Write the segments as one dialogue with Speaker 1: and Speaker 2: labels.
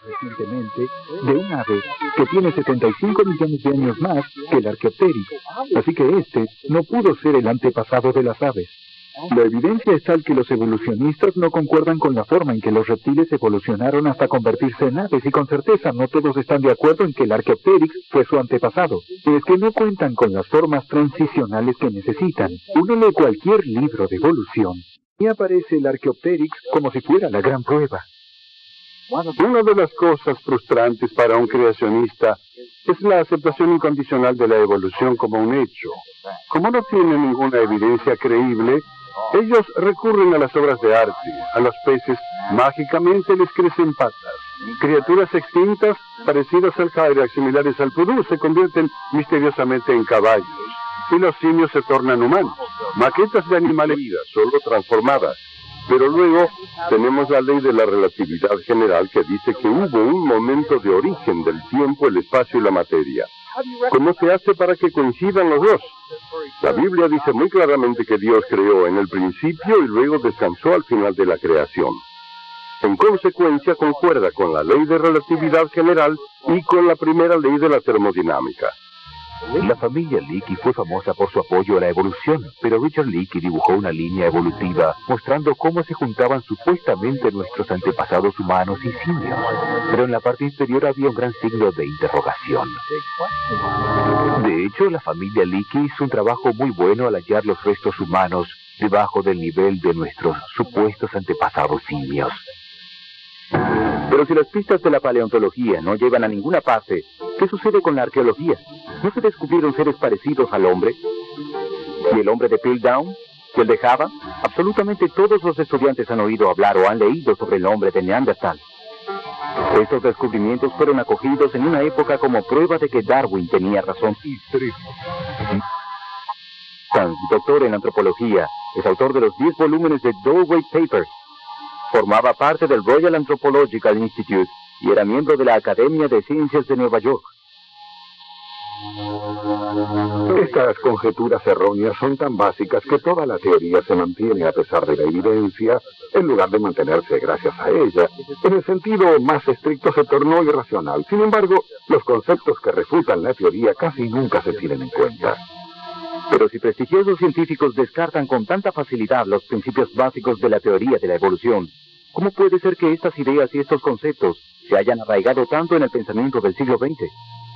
Speaker 1: recientemente de un ave que tiene 75 millones de años más que el Archaeopteryx, así que este no pudo ser el antepasado de las aves. La evidencia es tal que los evolucionistas no concuerdan con la forma en que los reptiles evolucionaron hasta convertirse en aves, y con certeza no todos están de acuerdo en que el Archaeopteryx fue su antepasado. Es que no cuentan con las formas transicionales que necesitan. Uno lee cualquier libro de evolución y aparece el Archaeopteryx como si fuera la gran prueba.
Speaker 2: Una de las cosas frustrantes para un creacionista es la aceptación incondicional de la evolución como un hecho. Como no tienen ninguna evidencia creíble, ellos recurren a las obras de arte. A los peces mágicamente les crecen patas. Criaturas extintas, parecidas al Hyrax, similares al pudú, se convierten misteriosamente en caballos. Y los simios se tornan humanos. Maquetas de animales vivas, solo transformadas. Pero luego tenemos la ley de la relatividad general que dice que hubo un momento de origen del tiempo, el espacio y la materia. ¿Cómo se hace para que coincidan los dos? La Biblia dice muy claramente que Dios creó en el principio y luego descansó al final de la creación. En consecuencia, concuerda con la ley de relatividad general y con la primera ley de la termodinámica.
Speaker 3: La familia Leakey fue famosa por su apoyo a la evolución, pero Richard Leakey dibujó una línea evolutiva mostrando cómo se juntaban supuestamente nuestros antepasados humanos y simios. Pero en la parte inferior había un gran signo de interrogación. De hecho, la familia Leakey hizo un trabajo muy bueno al hallar los restos humanos debajo del nivel de nuestros supuestos antepasados simios.
Speaker 4: Pero si las pistas de la paleontología no llevan a ninguna parte, ¿qué sucede con la arqueología? ¿No se descubrieron seres parecidos al hombre? ¿Y el hombre de Piltdown? ¿Y el de Java? Absolutamente todos los estudiantes han oído hablar o han leído sobre el hombre de Neandertal. Estos descubrimientos fueron acogidos en una época como prueba de que Darwin tenía razón. Hans, doctor en antropología, es autor de los 10 volúmenes de Dallwey Papers. Formaba parte del Royal Anthropological Institute y era miembro de la Academia de Ciencias de Nueva York.
Speaker 2: Estas conjeturas erróneas son tan básicas que toda la teoría se mantiene a pesar de la evidencia, en lugar de mantenerse gracias a ella. En el sentido más estricto se tornó irracional. Sin embargo, los conceptos que refutan la teoría casi nunca se tienen en cuenta.
Speaker 4: Pero si prestigiosos científicos descartan con tanta facilidad los principios básicos de la teoría de la evolución, ¿cómo puede ser que estas ideas y estos conceptos se hayan arraigado tanto en el pensamiento del siglo XX?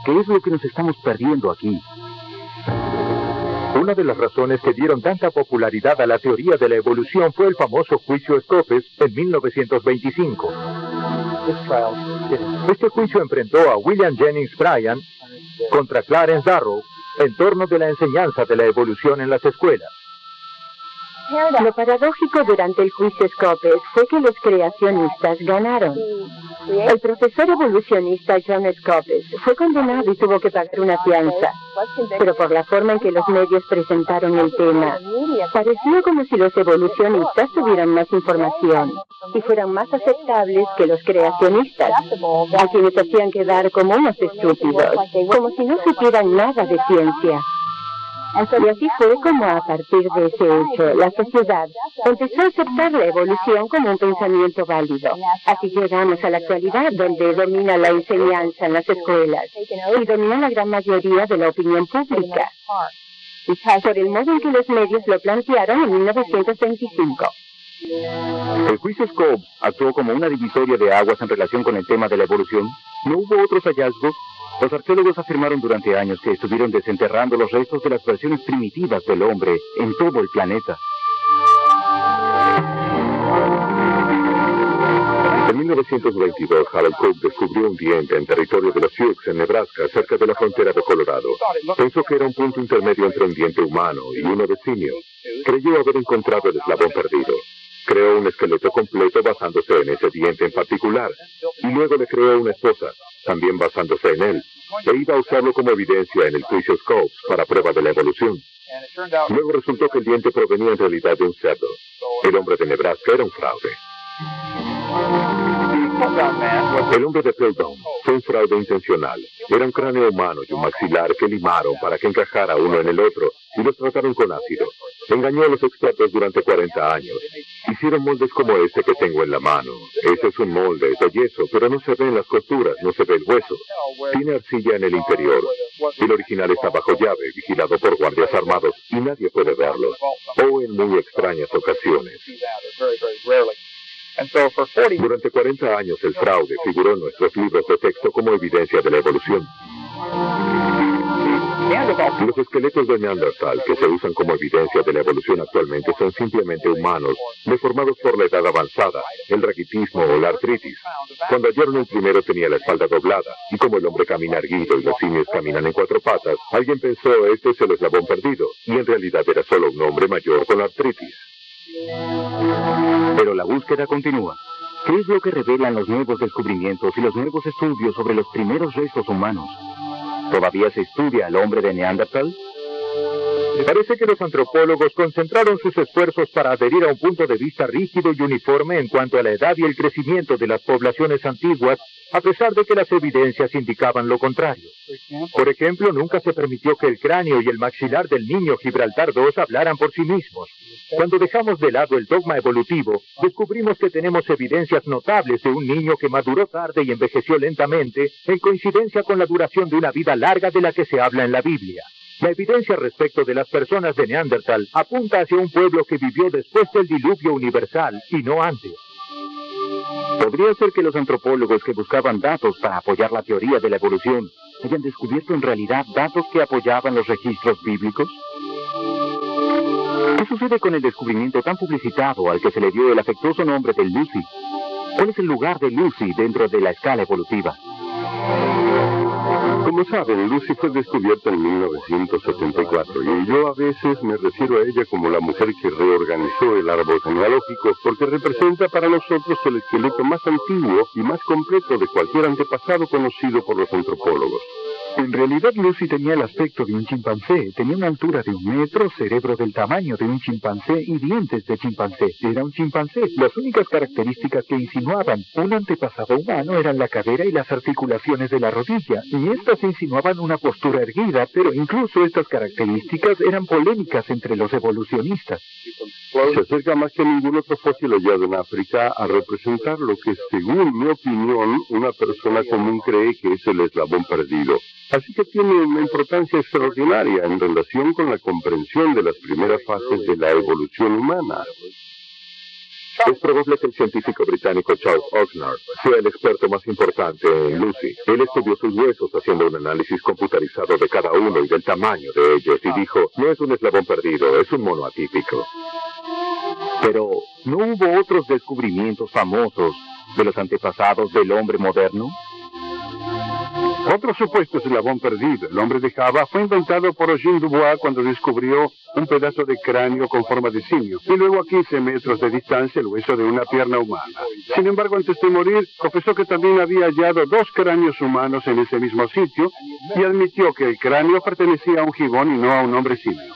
Speaker 4: ¿Qué es lo que nos estamos perdiendo aquí?
Speaker 3: Una de las razones que dieron tanta popularidad a la teoría de la evolución fue el famoso juicio Scopes en 1925. Este juicio enfrentó a William Jennings Bryan contra Clarence Darrow en torno de la enseñanza de la evolución en las escuelas.
Speaker 5: Lo paradójico durante el juicio Scopes fue que los creacionistas ganaron. El profesor evolucionista John Scopes fue condenado y tuvo que pagar una fianza. Pero por la forma en que los medios presentaron el tema, parecía como si los evolucionistas tuvieran más información y fueran más aceptables que los creacionistas, a quienes hacían quedar como unos estúpidos, como si no supieran nada de ciencia. Y así fue como a partir de ese hecho, la sociedad empezó a aceptar la evolución como un pensamiento válido. Así llegamos a la actualidad, donde domina la enseñanza en las escuelas y domina la gran mayoría de la opinión pública, por el modo en que los medios lo plantearon en 1925.
Speaker 4: El juicio Scopes actuó como una divisoria de aguas en relación con el tema de la evolución. ¿No hubo otros hallazgos? Los arqueólogos afirmaron durante años que estuvieron desenterrando los restos de las versiones primitivas del hombre en todo el planeta.
Speaker 2: En 1922, Harold Cook descubrió un diente en territorio de los Sioux, en Nebraska, cerca de la frontera de Colorado. Pensó que era un punto intermedio entre un diente humano y uno de simio. Creyó haber encontrado el eslabón perdido. Creó un esqueleto completo basándose en ese diente en particular. Y luego le creó una esposa, también basándose en él. E iba a usarlo como evidencia en el juicio Scopes para prueba de la evolución. Luego resultó que el diente provenía en realidad de un cerdo. El hombre de Nebraska era un fraude. El hombre de Piltdown fue un fraude intencional. Era un cráneo humano y un maxilar que limaron para que encajara uno en el otro y los trataron con ácido. Engañó a los expertos durante 40 años.
Speaker 3: Hicieron moldes como este que tengo en la mano. Ese es un molde, es de yeso, pero no se ven las costuras, no se ve el hueso. Tiene arcilla en el interior. El original está bajo llave, vigilado por guardias armados, y nadie puede verlo. O en muy extrañas ocasiones. Durante 40 años el fraude figuró en nuestros libros de texto como evidencia de la evolución. Los esqueletos de Neandertal que se usan como evidencia de la evolución actualmente son simplemente humanos, deformados por la edad avanzada, el raquitismo o la artritis. Cuando hallaron el primero tenía la espalda doblada, y como el hombre camina erguido y los simios caminan en 4 patas, alguien pensó este es el eslabón perdido, y en realidad era solo un hombre mayor con artritis.
Speaker 4: Pero la búsqueda continúa. ¿Qué es lo que revelan los nuevos descubrimientos y los nuevos estudios sobre los primeros restos humanos? ¿Todavía se estudia al hombre de Neandertal?
Speaker 3: Parece que los antropólogos concentraron sus esfuerzos para adherir a un punto de vista rígido y uniforme en cuanto a la edad y el crecimiento de las poblaciones antiguas, a pesar de que las evidencias indicaban lo contrario. Por ejemplo, nunca se permitió que el cráneo y el maxilar del niño Gibraltar II hablaran por sí mismos. Cuando dejamos de lado el dogma evolutivo, descubrimos que tenemos evidencias notables de un niño que maduró tarde y envejeció lentamente, en coincidencia con la duración de una vida larga de la que se habla en la Biblia. La evidencia respecto de las personas de Neandertal apunta hacia un pueblo que vivió después del diluvio universal y no antes.
Speaker 4: ¿Podría ser que los antropólogos que buscaban datos para apoyar la teoría de la evolución hayan descubierto en realidad datos que apoyaban los registros bíblicos? ¿Qué sucede con el descubrimiento tan publicitado al que se le dio el afectuoso nombre de Lucy? ¿Cuál es el lugar de Lucy dentro de la escala evolutiva?
Speaker 2: Como saben, Lucy fue descubierta en 1974 y yo a veces me refiero a ella como la mujer que reorganizó el árbol genealógico porque representa para nosotros el esqueleto más antiguo y más completo de cualquier antepasado conocido por los antropólogos.
Speaker 1: En realidad Lucy tenía el aspecto de un chimpancé, tenía una altura de 1 metro, cerebro del tamaño de un chimpancé y dientes de chimpancé. Era un chimpancé. Las únicas características que insinuaban un antepasado humano eran la cadera y las articulaciones de la rodilla, y estas insinuaban una postura erguida, pero incluso estas características eran polémicas entre los evolucionistas.
Speaker 2: Se acerca más que ningún otro fósil hallado en África a representar lo que, según mi opinión, una persona común cree que es el eslabón perdido. Así que tiene una importancia extraordinaria en relación con la comprensión de las primeras fases de la evolución humana.
Speaker 3: Es probable que el científico británico Charles Oxnard sea el experto más importante en Lucy. Él estudió sus huesos haciendo un análisis computarizado de cada uno y del tamaño de ellos y dijo, no es un eslabón perdido, es un mono atípico.
Speaker 4: Pero, ¿no hubo otros descubrimientos famosos de los antepasados del hombre moderno?
Speaker 2: Otro supuesto eslabón perdido, el hombre de Java, fue inventado por Eugène Dubois cuando descubrió un pedazo de cráneo con forma de simio, y luego a 15 metros de distancia el hueso de una pierna humana. Sin embargo, antes de morir, confesó que también había hallado 2 cráneos humanos en ese mismo sitio, y admitió que el cráneo pertenecía a un gibón y no a un hombre simio.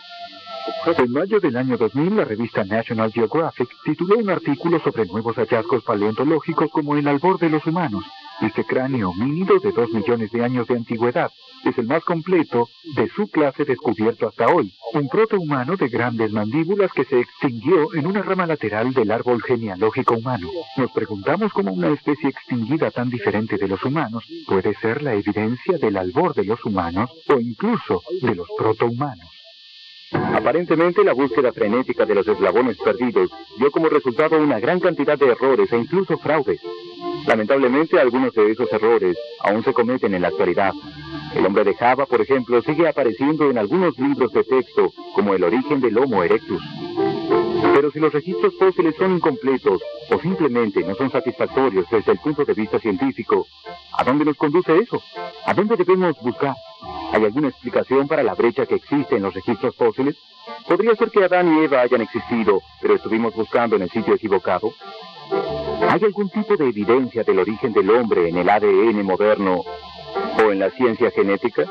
Speaker 1: En mayo del año 2000, la revista National Geographic tituló un artículo sobre nuevos hallazgos paleontológicos como el albor de los humanos. Este cráneo homínido de 2 millones de años de antigüedad es el más completo de su clase descubierto hasta hoy. Un protohumano de grandes mandíbulas que se extinguió en una rama lateral del árbol genealógico humano. Nos preguntamos cómo una especie extinguida tan diferente de los humanos puede ser la evidencia del albor de los humanos o incluso de los protohumanos.
Speaker 4: Aparentemente, la búsqueda frenética de los eslabones perdidos dio como resultado una gran cantidad de errores e incluso fraudes. Lamentablemente, algunos de esos errores aún se cometen en la actualidad. El hombre de Java, por ejemplo, sigue apareciendo en algunos libros de texto como el origen del Homo erectus. Pero si los registros fósiles son incompletos o simplemente no son satisfactorios desde el punto de vista científico, ¿a dónde nos conduce eso? ¿A dónde debemos buscar? ¿Hay alguna explicación para la brecha que existe en los registros fósiles? ¿Podría ser que Adán y Eva hayan existido, pero estuvimos buscando en el sitio equivocado? ¿Hay algún tipo de evidencia del origen del hombre en el ADN moderno o en la ciencia genética?